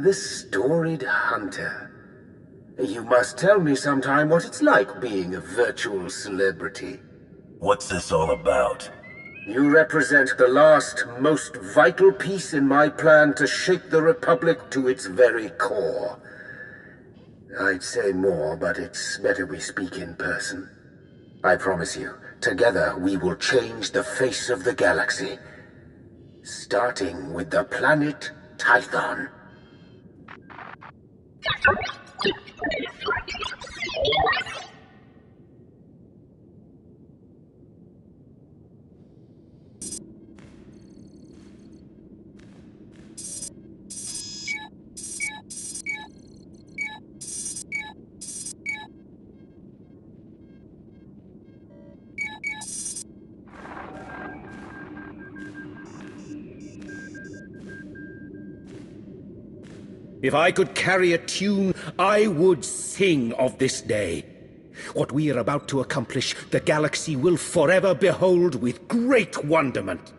The storied hunter. You must tell me sometime what it's like being a virtual celebrity. What's this all about? You represent the last, most vital piece in my plan to shake the Republic to its very core. I'd say more, but it's better we speak in person. I promise you, together we will change the face of the galaxy. Starting with the planet Tython. If I could carry a tune, I would sing of this day. What we are about to accomplish, the galaxy will forever behold with great wonderment.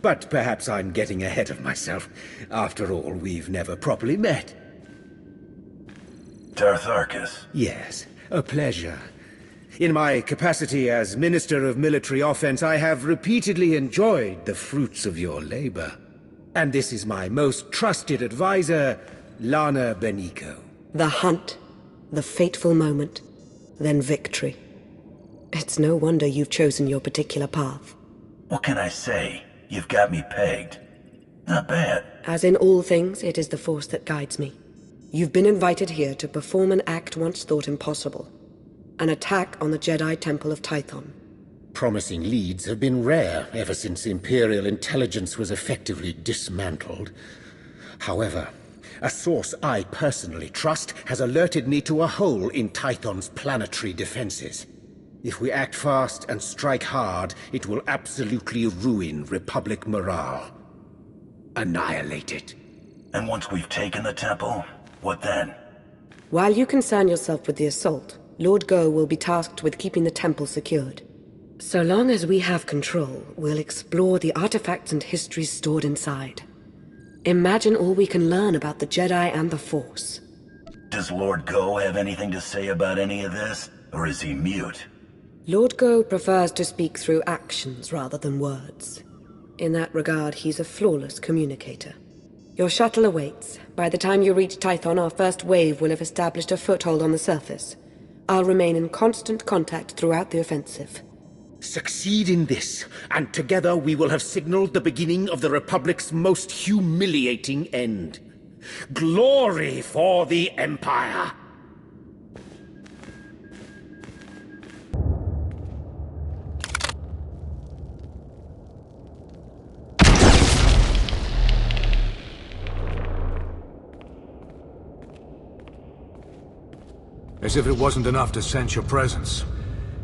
But perhaps I'm getting ahead of myself. After all, we've never properly met. Tartharkus. Yes, a pleasure. In my capacity as Minister of Military Offense, I have repeatedly enjoyed the fruits of your labor. And this is my most trusted advisor, Lana Benico. The hunt, the fateful moment, then victory. It's no wonder you've chosen your particular path. What can I say? You've got me pegged. Not bad. As in all things, it is the Force that guides me. You've been invited here to perform an act once thought impossible. An attack on the Jedi Temple of Tython. Promising leads have been rare ever since Imperial intelligence was effectively dismantled. However, a source I personally trust has alerted me to a hole in Tython's planetary defenses. If we act fast and strike hard, it will absolutely ruin Republic morale. Annihilate it. And once we've taken the temple, what then? While you concern yourself with the assault, Lord Go will be tasked with keeping the temple secured. So long as we have control, we'll explore the artifacts and histories stored inside. Imagine all we can learn about the Jedi and the Force. Does Lord Go have anything to say about any of this? Or is he mute? Lord Go prefers to speak through actions rather than words. In that regard, he's a flawless communicator. Your shuttle awaits. By the time you reach Tython, our first wave will have established a foothold on the surface. I'll remain in constant contact throughout the offensive. Succeed in this, and together we will have signaled the beginning of the Republic's most humiliating end. Glory for the Empire! As if it wasn't enough to sense your presence,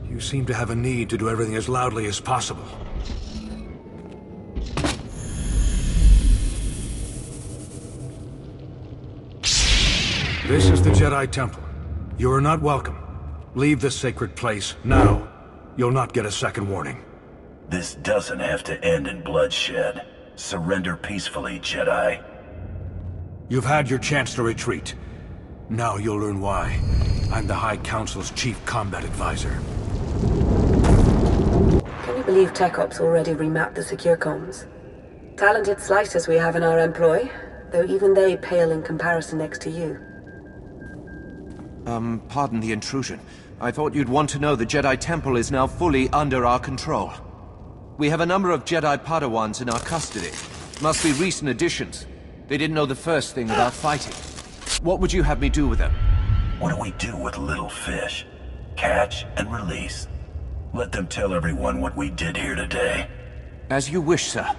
you seem to have a need to do everything as loudly as possible. This is the Jedi Temple. You are not welcome. Leave this sacred place now. You'll not get a second warning. This doesn't have to end in bloodshed. Surrender peacefully, Jedi. You've had your chance to retreat. Now you'll learn why. I'm the High Council's chief combat advisor. Can you believe Tech Ops already remapped the secure comms? Talented slicers we have in our employ, though even they pale in comparison next to you. Pardon the intrusion. I thought you'd want to know the Jedi Temple is now fully under our control. We have a number of Jedi Padawans in our custody. Must be recent additions. They didn't know the first thing about fighting. What would you have me do with them? What do we do with little fish? Catch and release. Let them tell everyone what we did here today. As you wish, sir.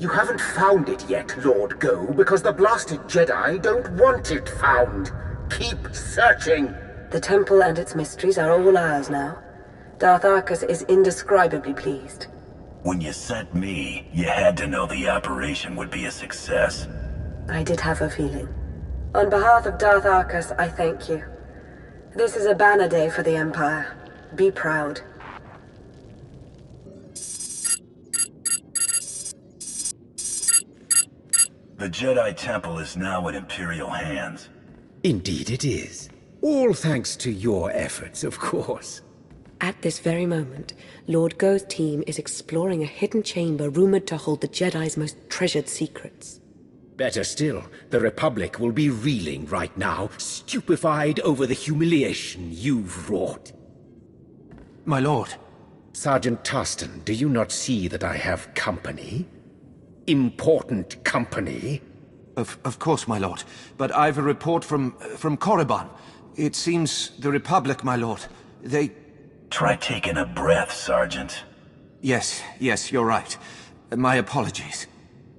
You haven't found it yet, Lord Go, because the blasted Jedi don't want it found. Keep searching. The temple and its mysteries are all ours now. Darth Arcus is indescribably pleased. When you sent me, you had to know the operation would be a success. I did have a feeling. On behalf of Darth Arcus, I thank you. This is a banner day for the Empire. Be proud. The Jedi Temple is now in Imperial hands. Indeed it is. All thanks to your efforts, of course. At this very moment, Lord Go's team is exploring a hidden chamber rumored to hold the Jedi's most treasured secrets. Better still, the Republic will be reeling right now, stupefied over the humiliation you've wrought. My lord. Sergeant Tarston, do you not see that I have company? Important company? Of course, my lord. But I've a report from Korriban. It seems the Republic, my lord. They... Try taking a breath, Sergeant. Yes, you're right. My apologies.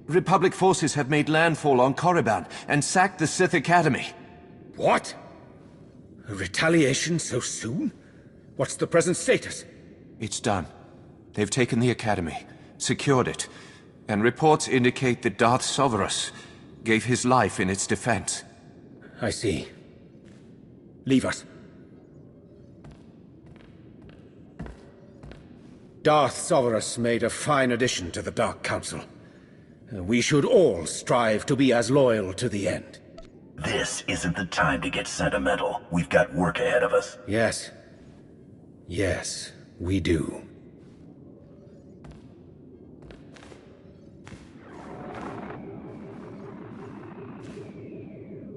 Republic forces have made landfall on Korriban and sacked the Sith Academy. What? A retaliation so soon? What's the present status? It's done. They've taken the Academy, secured it, and reports indicate that Darth Soverus gave his life in its defense. I see. Leave us. Darth Soverus made a fine addition to the Dark Council. We should all strive to be as loyal to the end. This isn't the time to get sentimental. We've got work ahead of us. Yes. Yes, we do.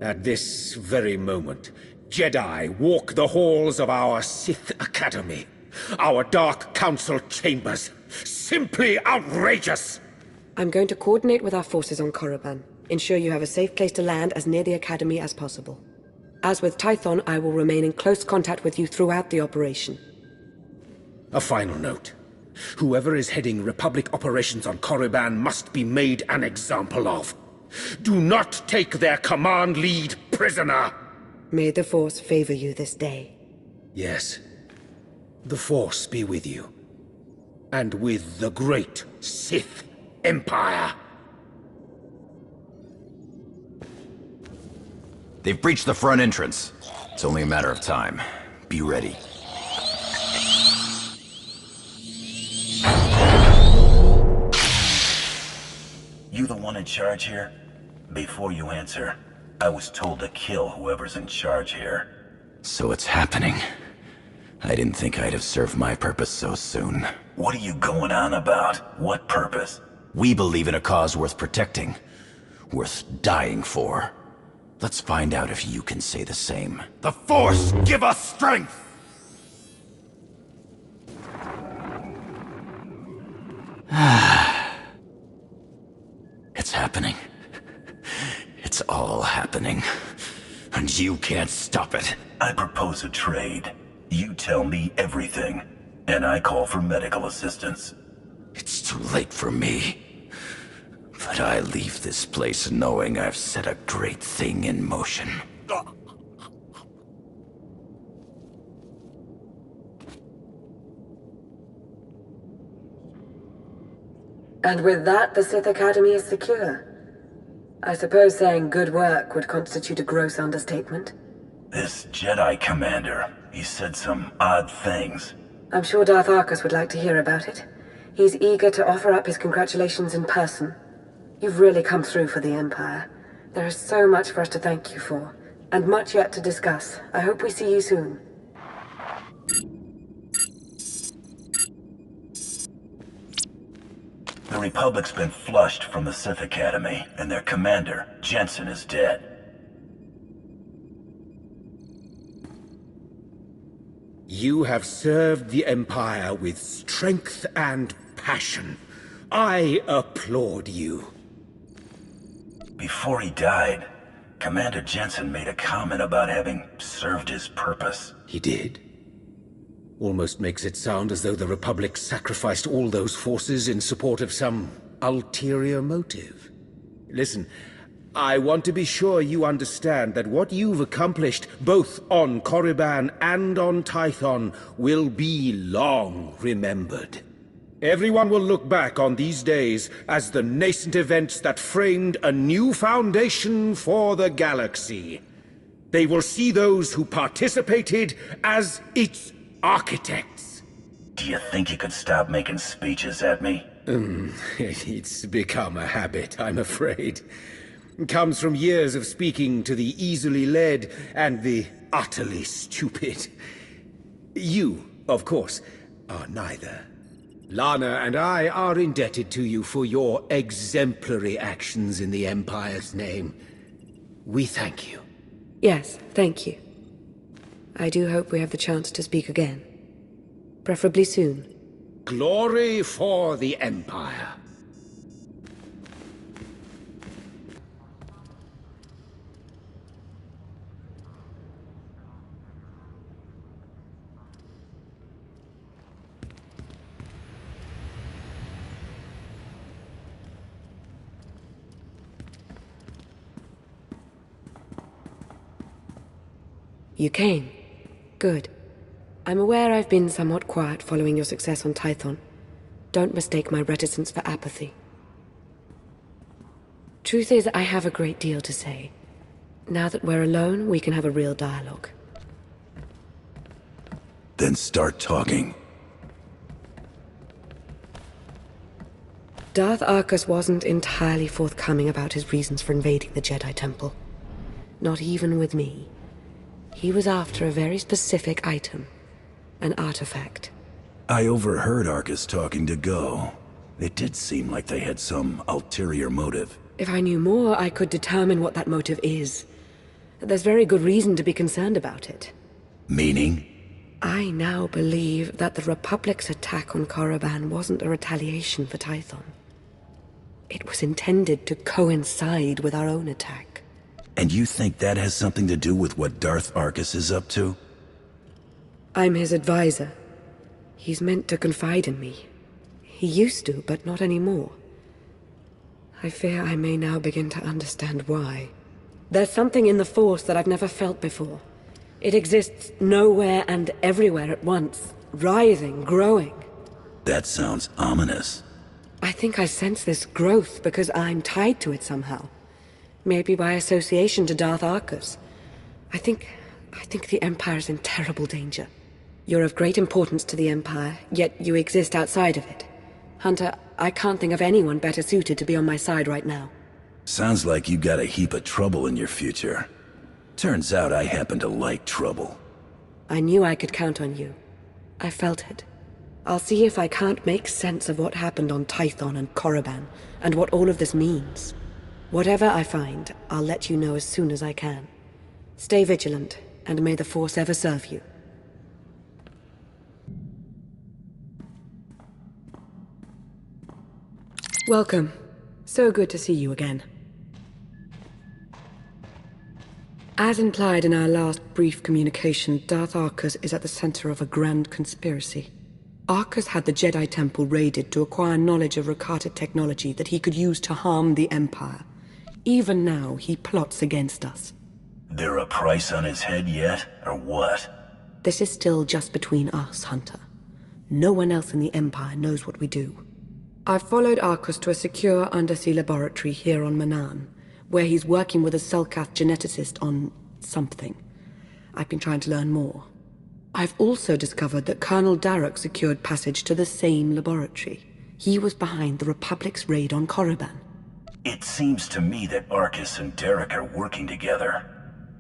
At this very moment, Jedi walk the halls of our Sith Academy. Our Dark Council chambers. Simply outrageous! I'm going to coordinate with our forces on Korriban. Ensure you have a safe place to land as near the Academy as possible. As with Tython, I will remain in close contact with you throughout the operation. A final note. Whoever is heading Republic operations on Korriban must be made an example of. Do not take their command lead prisoner! May the Force favor you this day. Yes. The Force be with you. And with the great Sith Empire. They've breached the front entrance. It's only a matter of time. Be ready. You the one in charge here? Before you answer, I was told to kill whoever's in charge here. So it's happening. I didn't think I'd have served my purpose so soon. What are you going on about? What purpose? We believe in a cause worth protecting. Worth dying for. Let's find out if you can say the same. The Force, give us strength! It's happening. It's all happening. And you can't stop it. I propose a trade. You tell me everything, and I call for medical assistance. It's too late for me. But I leave this place knowing I've set a great thing in motion. And with that, the Sith Academy is secure. I suppose saying good work would constitute a gross understatement. This Jedi commander, he said some odd things. I'm sure Darth Arcus would like to hear about it. He's eager to offer up his congratulations in person. You've really come through for the Empire. There is so much for us to thank you for, and much yet to discuss. I hope we see you soon. The Republic's been flushed from the Sith Academy, and their commander, Jensen, is dead. You have served the Empire with strength and passion. I applaud you. Before he died, Commander Jensen made a comment about having served his purpose. He did. Almost makes it sound as though the Republic sacrificed all those forces in support of some ulterior motive. Listen, I want to be sure you understand that what you've accomplished, both on Korriban and on Tython, will be long remembered. Everyone will look back on these days as the nascent events that framed a new foundation for the galaxy. They will see those who participated as its architects. Do you think you could stop making speeches at me? It's become a habit, I'm afraid. It comes from years of speaking to the easily led and the utterly stupid. You, of course, are neither. Lana and I are indebted to you for your exemplary actions in the Empire's name. We thank you. Yes, thank you. I do hope we have the chance to speak again. Preferably soon. Glory for the Empire. You came. Good. I'm aware I've been somewhat quiet following your success on Tython. Don't mistake my reticence for apathy. Truth is, I have a great deal to say. Now that we're alone, we can have a real dialogue. Then start talking. Darth Arcus wasn't entirely forthcoming about his reasons for invading the Jedi Temple. Not even with me. He was after a very specific item. An artifact. I overheard Arcus talking to Go. It did seem like they had some ulterior motive. If I knew more, I could determine what that motive is. There's very good reason to be concerned about it. Meaning? I now believe that the Republic's attack on Korriban wasn't a retaliation for Tython. It was intended to coincide with our own attack. And you think that has something to do with what Darth Arcus is up to? I'm his advisor. He's meant to confide in me. He used to, but not anymore. I fear I may now begin to understand why. There's something in the Force that I've never felt before. It exists nowhere and everywhere at once, writhing, growing. That sounds ominous. I think I sense this growth because I'm tied to it somehow. Maybe by association to Darth Arcus. I think the Empire's in terrible danger. You're of great importance to the Empire, yet you exist outside of it. Hunter, I can't think of anyone better suited to be on my side right now. Sounds like you got a heap of trouble in your future. Turns out I happen to like trouble. I knew I could count on you. I felt it. I'll see if I can't make sense of what happened on Tython and Korriban, and what all of this means. Whatever I find, I'll let you know as soon as I can. Stay vigilant, and may the Force ever serve you. Welcome. So good to see you again. As implied in our last brief communication, Darth Arcus is at the center of a grand conspiracy. Arcus had the Jedi Temple raided to acquire knowledge of Rakata technology that he could use to harm the Empire. Even now, he plots against us. There a price on his head yet, or what? This is still just between us, Hunter. No one else in the Empire knows what we do. I've followed Arcus to a secure undersea laboratory here on Manan, where he's working with a Selkath geneticist on something. I've been trying to learn more. I've also discovered that Colonel Darroch secured passage to the same laboratory. He was behind the Republic's raid on Korriban. It seems to me that Arcus and Derek are working together.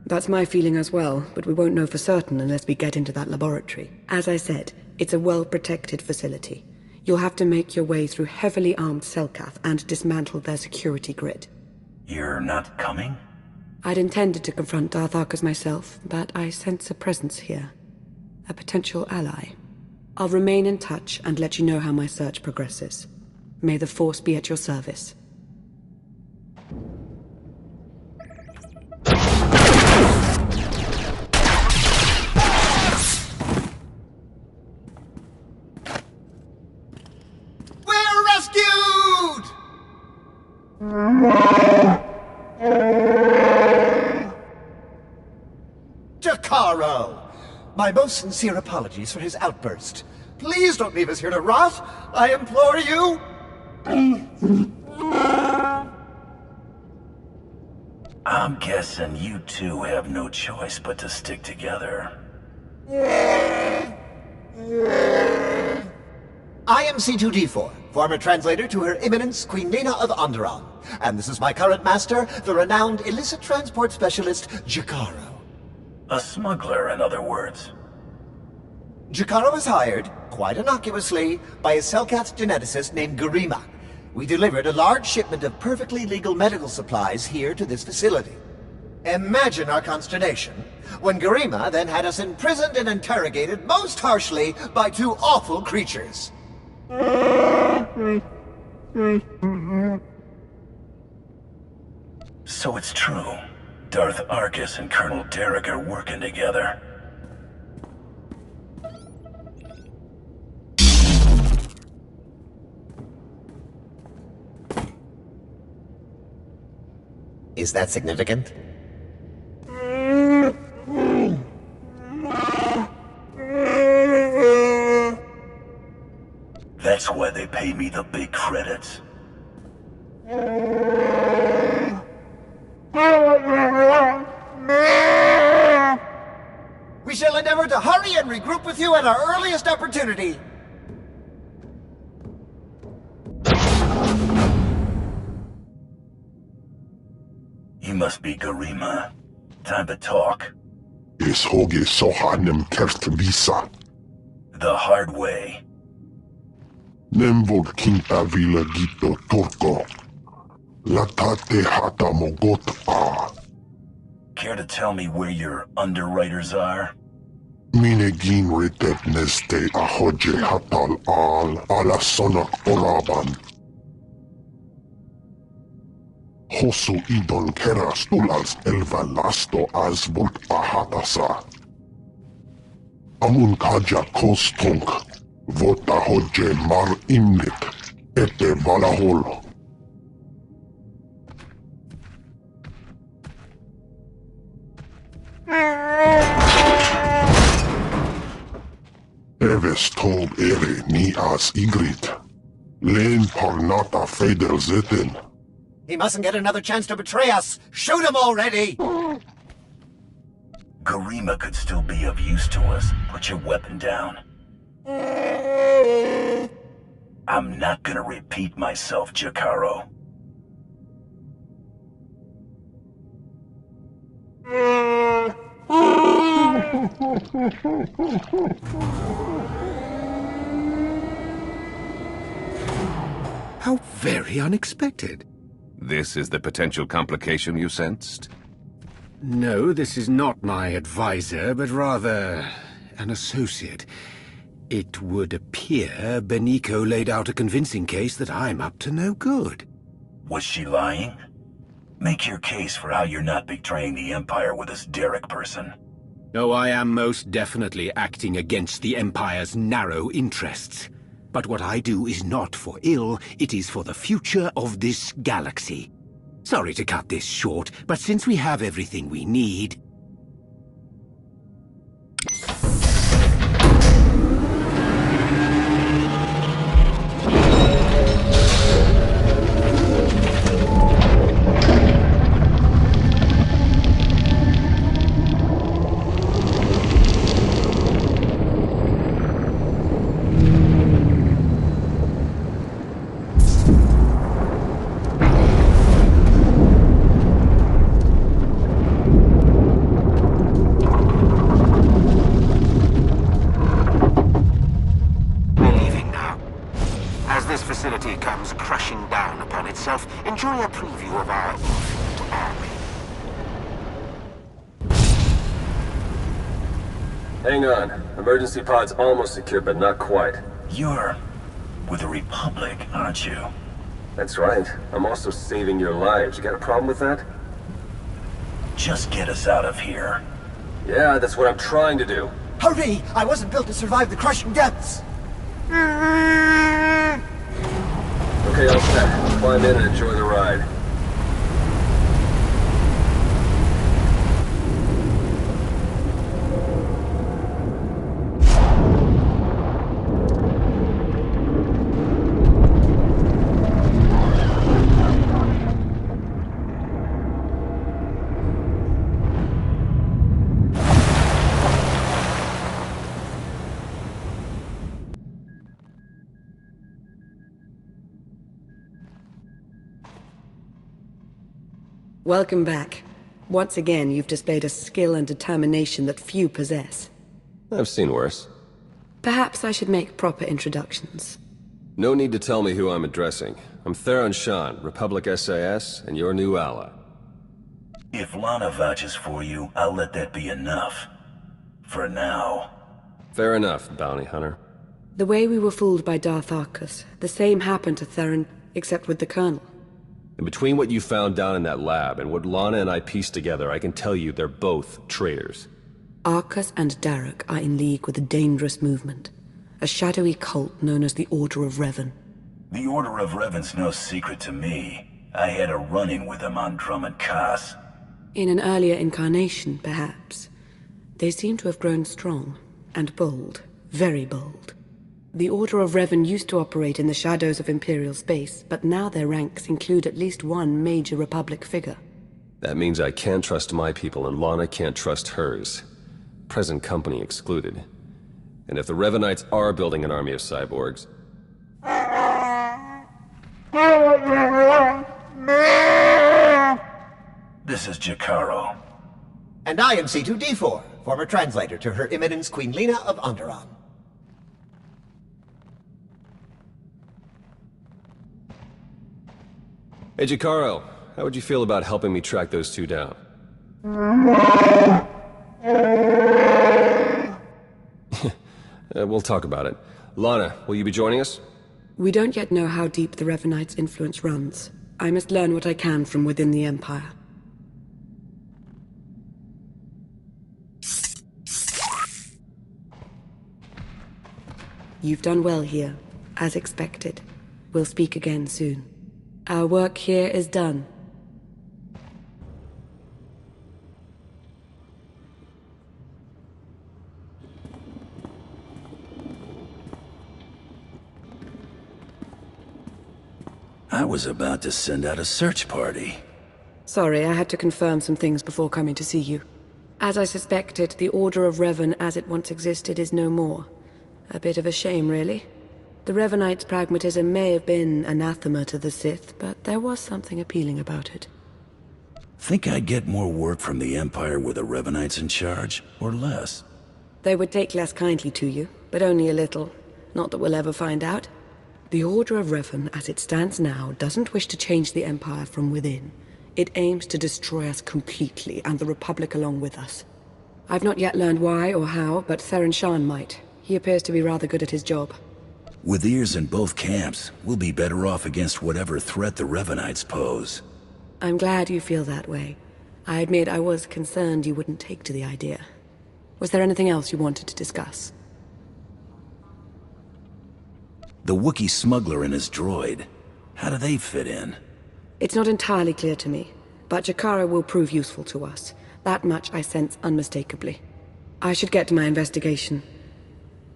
That's my feeling as well, but we won't know for certain unless we get into that laboratory. As I said, it's a well-protected facility. You'll have to make your way through heavily armed Selkath and dismantle their security grid. You're not coming? I'd intended to confront Darth Arcus myself, but I sense a presence here. A potential ally. I'll remain in touch and let you know how my search progresses. May the Force be at your service. We're rescued! Jacaro! My most sincere apologies for his outburst. Please don't leave us here to rot! I implore you! I'm guessing you two have no choice but to stick together. I am C2D4, former translator to Her Eminence Queen Nina of Onderon. And this is my current master, the renowned illicit transport specialist, Jacaro. A smuggler, in other words. Jacaro was hired, quite innocuously, by a Selkath geneticist named Garima. We delivered a large shipment of perfectly legal medical supplies here to this facility. Imagine our consternation when Garima then had us imprisoned and interrogated most harshly by two awful creatures. So it's true. Darth Arcus and Colonel Derrick are working together. Is that significant? That's why they pay me the big credits. We shall endeavor to hurry and regroup with you at our earliest opportunity. You must be Garima. Time to talk. Is hoge sohanem kert visa. The hard way. Nemvod king avila gito turco. Latate hata mogot a. Care to tell me where your underwriters are? Minegin ritet neste ahoje hatal al ala sonak oraban. Hosu idon keras tulals elva lasto as volt ahatasa. Amun kaja kostunk. Vota hoje mar imnik. Ete valahol. Eves tob ere ni as igrit. Len parnata feder zetin. He mustn't get another chance to betray us! Shoot him already! Garima could still be of use to us. Put your weapon down. I'm not gonna repeat myself, Jacaro. How very unexpected. This is the potential complication you sensed? No, this is not my advisor, but rather an associate. It would appear Beniko laid out a convincing case that I'm up to no good. Was she lying? Make your case for how you're not betraying the Empire with this Derrick person. Oh, I am most definitely acting against the Empire's narrow interests. But what I do is not for ill, it is for the future of this galaxy. Sorry to cut this short, but since we have everything we need... Enjoy a preview of our infinite army. Hang on. Emergency pod's almost secure, but not quite. You're with the Republic, aren't you? That's right. I'm also saving your lives. You got a problem with that? Just get us out of here. Yeah, that's what I'm trying to do. Hurry! I wasn't built to survive the crushing depths! Okay, all set. Climb in and enjoy the ride. Welcome back. Once again, you've displayed a skill and determination that few possess. I've seen worse. Perhaps I should make proper introductions. No need to tell me who I'm addressing. I'm Theron Shan, Republic SAS, and your new ally. If Lana vouches for you, I'll let that be enough. For now. Fair enough, bounty hunter. The way we were fooled by Darth Arcus, the same happened to Theron, except with the Colonel. And between what you found down in that lab and what Lana and I pieced together, I can tell you they're both traitors. Arcus and Darok are in league with a dangerous movement. A shadowy cult known as the Order of Revan. The Order of Revan's no secret to me. I had a run-in with them on Drummond Kaas. In an earlier incarnation, perhaps. They seem to have grown strong, and bold. Very bold. The Order of Revan used to operate in the shadows of Imperial space, but now their ranks include at least one major Republic figure. That means I can't trust my people and Lana can't trust hers. Present company excluded. And if the Revanites are building an army of cyborgs... This is Jacaro. And I am C2D4, former translator to Her Eminence Queen Lena of Onderon. Hey, Jacaro, how would you feel about helping me track those two down? We'll talk about it. Lana, will you be joining us? We don't yet know how deep the Revanites' influence runs. I must learn what I can from within the Empire. You've done well here, as expected. We'll speak again soon. Our work here is done. I was about to send out a search party. Sorry, I had to confirm some things before coming to see you. As I suspected, the Order of Revan as it once existed is no more. A bit of a shame, really. The Revanites' pragmatism may have been anathema to the Sith, but there was something appealing about it. Think I'd get more work from the Empire with the Revanites in charge, or less? They would take less kindly to you, but only a little. Not that we'll ever find out. The Order of Revan, as it stands now, doesn't wish to change the Empire from within. It aims to destroy us completely, and the Republic along with us. I've not yet learned why or how, but Theron Shan might. He appears to be rather good at his job. With ears in both camps, we'll be better off against whatever threat the Revanites pose. I'm glad you feel that way. I admit I was concerned you wouldn't take to the idea. Was there anything else you wanted to discuss? The Wookiee smuggler and his droid. How do they fit in? It's not entirely clear to me, but Jacaro will prove useful to us. That much I sense unmistakably. I should get to my investigation.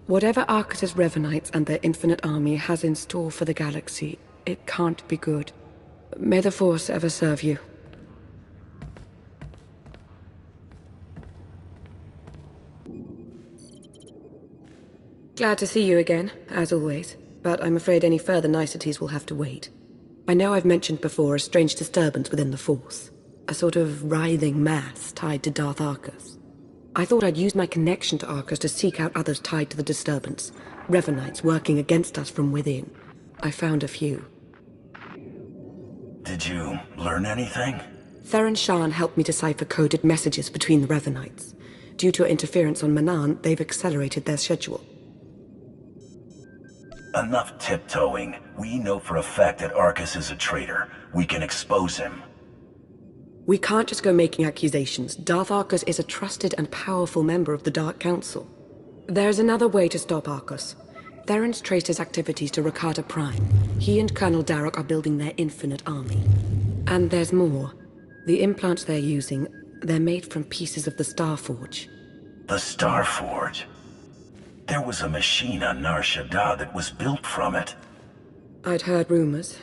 Whatever Arcus's Revanites and their infinite army has in store for the galaxy, it can't be good. May the Force ever serve you. Glad to see you again, as always, but I'm afraid any further niceties will have to wait. I know I've mentioned before a strange disturbance within the Force. A sort of writhing mass tied to Darth Arcus. I thought I'd use my connection to Arcus to seek out others tied to the disturbance. Revanites working against us from within. I found a few. Did you learn anything? Theron Shan helped me decipher coded messages between the Revanites. Due to interference on Manaan, they've accelerated their schedule. Enough tiptoeing. We know for a fact that Arcus is a traitor. We can expose him. We can't just go making accusations. Darth Arcus is a trusted and powerful member of the Dark Council. There's another way to stop Arcus. Theron's traced his activities to Rakata Prime. He and Colonel Darok are building their infinite army. And there's more. The implants they're using, they're made from pieces of the Starforge. The Starforge? There was a machine on Nar Shaddaa that was built from it. I'd heard rumors.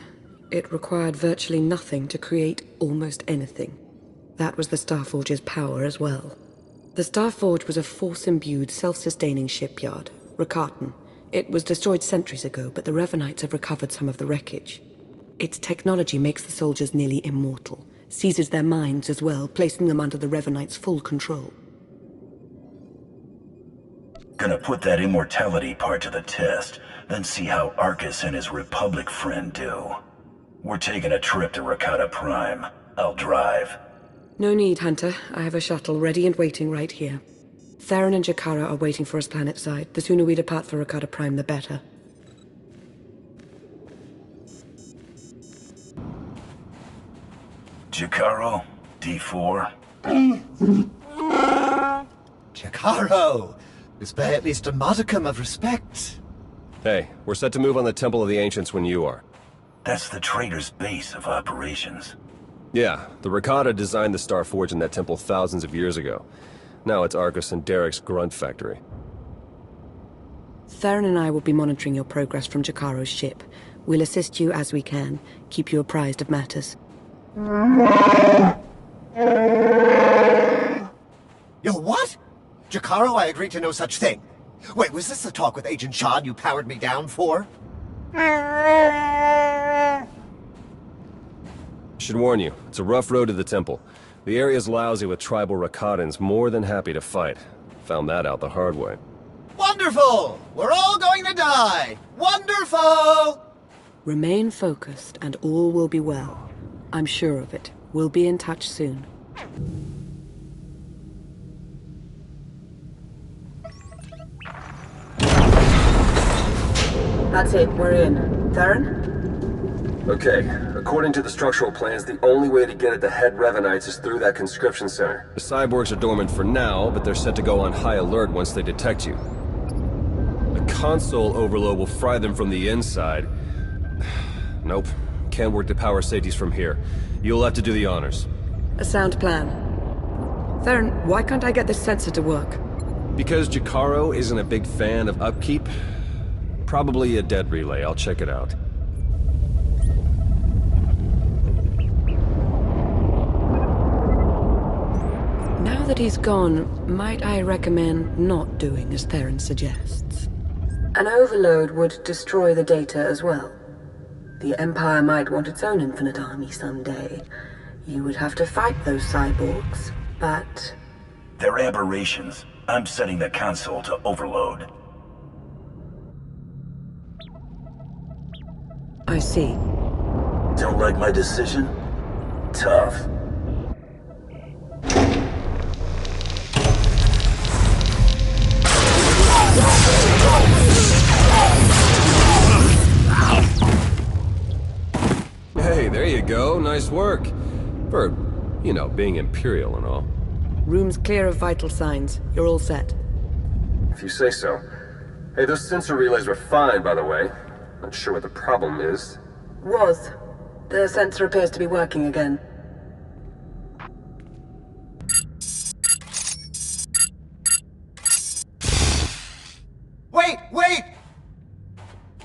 It required virtually nothing to create almost anything. That was the Starforge's power as well. The Starforge was a force-imbued, self-sustaining shipyard, Rakatan. It was destroyed centuries ago, but the Revanites have recovered some of the wreckage. Its technology makes the soldiers nearly immortal, seizes their minds as well, placing them under the Revenite's full control. Gonna put that immortality part to the test, then see how Arcus and his Republic friend do. We're taking a trip to Rakata Prime. I'll drive. No need, Hunter. I have a shuttle ready and waiting right here. Theron and Jakara are waiting for us planetside. The sooner we depart for Rakata Prime, the better. Jakaro, D4. Jakaro! Display at least a modicum of respect. Hey, we're set to move on the Temple of the Ancients when you are. That's the trader's base of operations. Yeah, the Rakata designed the Star Forge in that temple thousands of years ago. Now it's Arcus and Derek's grunt factory. Theron and I will be monitoring your progress from Jakaro's ship. We'll assist you as we can, keep you apprised of matters. Yo, what? Jakaro, I agreed to no such thing. Wait, was this the talk with Agent Sean you powered me down for? Should warn you, it's a rough road to the temple. The area's lousy with tribal Rakatans more than happy to fight. Found that out the hard way. Wonderful! We're all going to die! Wonderful! Remain focused and all will be well. I'm sure of it. We'll be in touch soon. That's it, we're in. Theron? Okay, according to the structural plans, the only way to get at the head Revenites is through that conscription center. The cyborgs are dormant for now, but they're set to go on high alert once they detect you. The console overload will fry them from the inside. Nope, can't work the power safeties from here. You'll have to do the honors. A sound plan. Theron, why can't I get this sensor to work? Because Jakaro isn't a big fan of upkeep? Probably a dead relay, I'll check it out. Now that he's gone, might I recommend not doing as Theron suggests? An overload would destroy the data as well. The Empire might want its own infinite army someday. You would have to fight those cyborgs, but... They're aberrations. I'm setting the console to overload. I see. Don't like my decision? Tough. Hey, there you go. Nice work. For, you know, being Imperial and all. Room's clear of vital signs. You're all set. If you say so. Hey, those sensor relays were fine, by the way. Not sure what the problem is. Was. The sensor appears to be working again. Wait! Wait!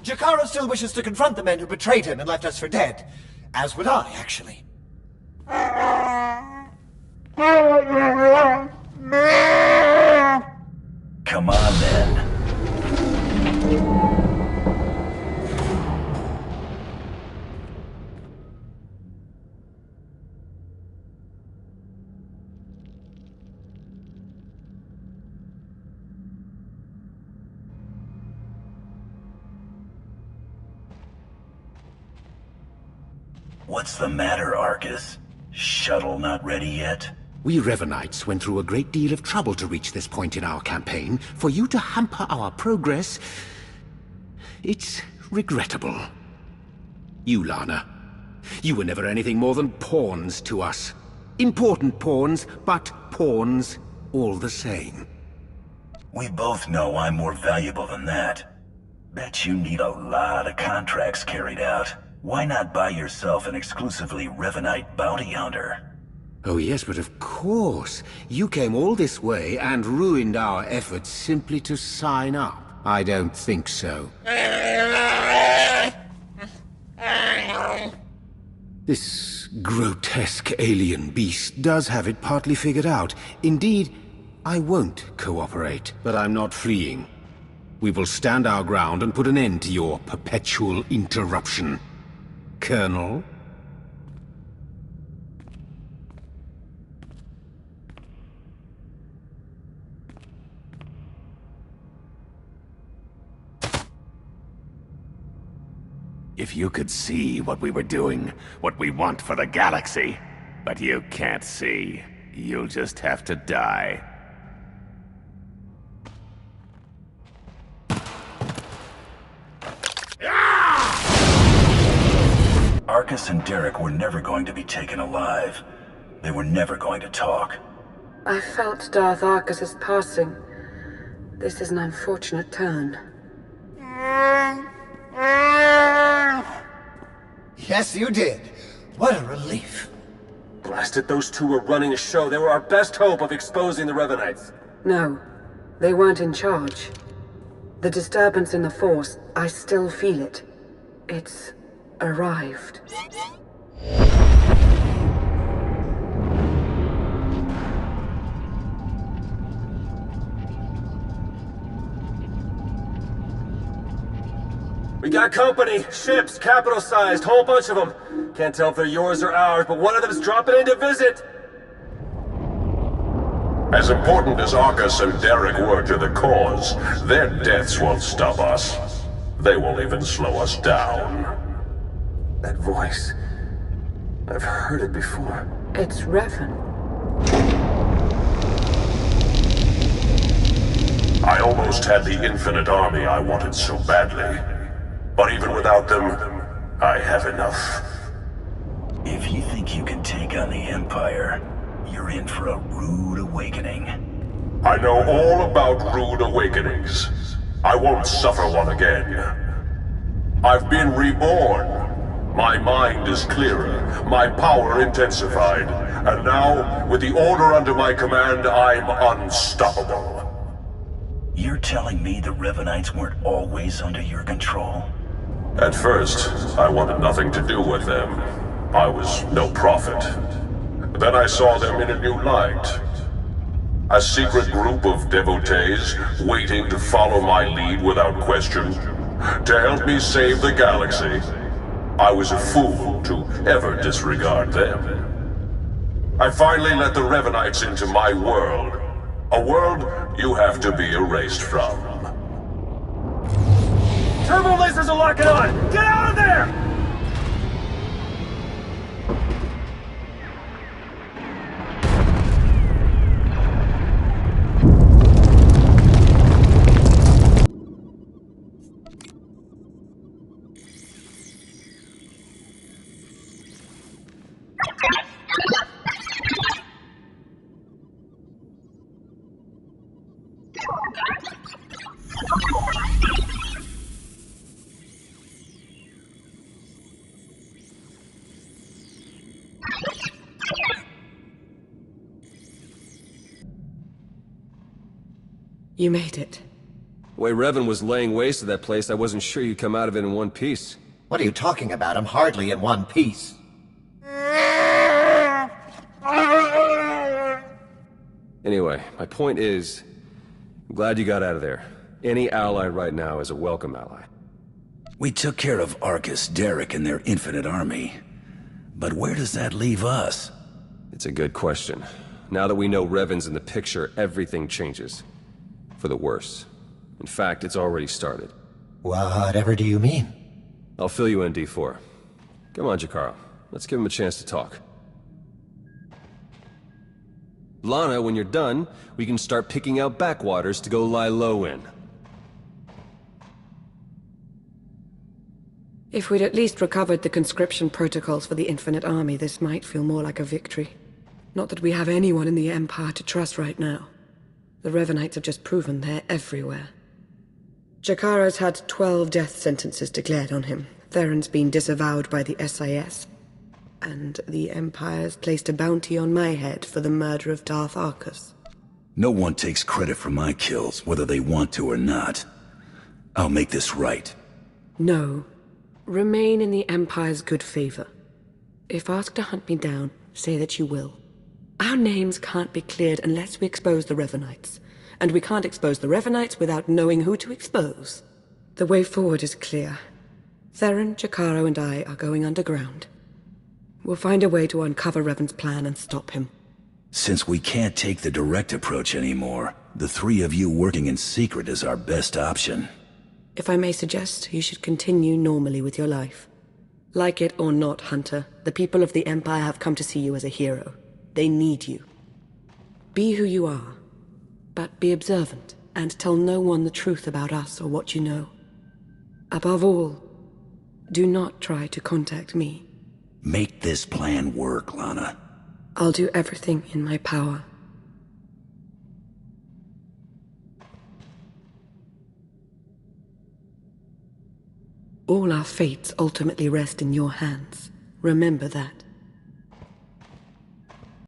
Jakaro still wishes to confront the men who betrayed him and left us for dead. As would I, actually. Come on, then. What's the matter, Arcus? Shuttle not ready yet? We Revenites went through a great deal of trouble to reach this point in our campaign. For you to hamper our progress... it's regrettable. You, Lana. You were never anything more than pawns to us. Important pawns, but pawns all the same. We both know I'm more valuable than that. Bet you need a lot of contracts carried out. Why not buy yourself an exclusively Revenite bounty hunter? Oh yes, but of course. You came all this way and ruined our efforts simply to sign up. I don't think so. This grotesque alien beast does have it partly figured out. Indeed, I won't cooperate, but I'm not fleeing. We will stand our ground and put an end to your perpetual interruption. Colonel? If you could see what we were doing, what we want for the galaxy. But you can't see. You'll just have to die. Arcus and Derek were never going to be taken alive. They were never going to talk. I felt Darth Arcus's passing. This is an unfortunate turn. Yes, you did. What a relief. Blasted, those two were running a show. They were our best hope of exposing the Revenites. No, they weren't in charge. The disturbance in the Force, I still feel it. It's arrived. We got company, ships, capital-sized, whole bunch of them. Can't tell if they're yours or ours, but one of them's dropping in to visit. As important as Arcus and Derek were to the cause, their deaths won't stop us. They won't even slow us down. That voice. I've heard it before. It's Revan. I almost had the infinite army I wanted so badly. But even without them, I have enough. If you think you can take on the Empire, you're in for a rude awakening. I know all about rude awakenings. I won't suffer one again. I've been reborn. My mind is clearer, my power intensified, and now, with the order under my command, I'm unstoppable. You're telling me the Revenites weren't always under your control? At first, I wanted nothing to do with them. I was no prophet. Then I saw them in a new light. A secret group of devotees waiting to follow my lead without question, to help me save the galaxy. I was a fool to ever disregard them. I finally let the Revenites into my world. A world you have to be erased from. Turbo lasers are locking on! Get out of there! You made it. The way Revan was laying waste to that place, I wasn't sure you'd come out of it in one piece. What are you talking about? I'm hardly in one piece. Anyway, my point is, I'm glad you got out of there. Any ally right now is a welcome ally. We took care of Arcus, Derek, and their infinite army. But where does that leave us? It's a good question. Now that we know Revan's in the picture, everything changes. For the worse. In fact, it's already started. Whatever do you mean? I'll fill you in, D4. Come on, Jakaro. Let's give him a chance to talk. Lana, when you're done, we can start picking out backwaters to go lie low in. If we'd at least recovered the conscription protocols for the Infinite Army, this might feel more like a victory. Not that we have anyone in the Empire to trust right now. The Revenites have just proven they're everywhere. Jakaro's had 12 death sentences declared on him. Theron's been disavowed by the SIS. And the Empire's placed a bounty on my head for the murder of Darth Arcus. No one takes credit for my kills, whether they want to or not. I'll make this right. No. Remain in the Empire's good favor. If asked to hunt me down, say that you will. Our names can't be cleared unless we expose the Revenites. And we can't expose the Revenites without knowing who to expose. The way forward is clear. Theron, Jakaro, and I are going underground. We'll find a way to uncover Revan's plan and stop him. Since we can't take the direct approach anymore, the three of you working in secret is our best option. If I may suggest, you should continue normally with your life. Like it or not, Hunter, the people of the Empire have come to see you as a hero. They need you. Be who you are, but be observant, and tell no one the truth about us or what you know. Above all, do not try to contact me. Make this plan work, Lana. I'll do everything in my power. All our fates ultimately rest in your hands. Remember that.